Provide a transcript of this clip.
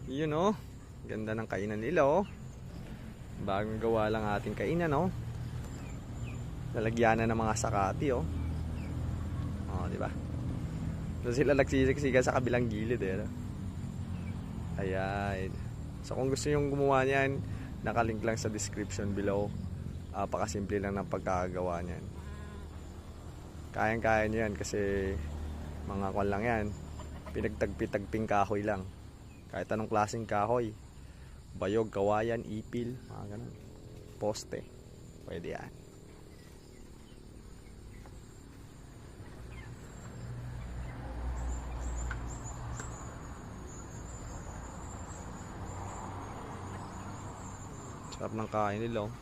Yun oh. Ganda ng kainan nila oh. Bagong gawa lang ating kainan oh. Lalagyan na ng mga sakati oh. Oh, di ba? Doon sila nagsisiksikan sa kabilang gilid eh. No? Ayan. So kung gusto nyong gumawa niyan, nakalink lang sa description below. Pakasimple lang ng pagkakagawa niyan. Kayang-kaya nyo yan kasi mga kwan lang yan. Pinagtagpi-tagping kahoy lang. Kahit anong klaseng kahoy. Bayog, kawayan, ipil, mga ganun. Poste. Pwede yan. Sarap ng kain nila oh.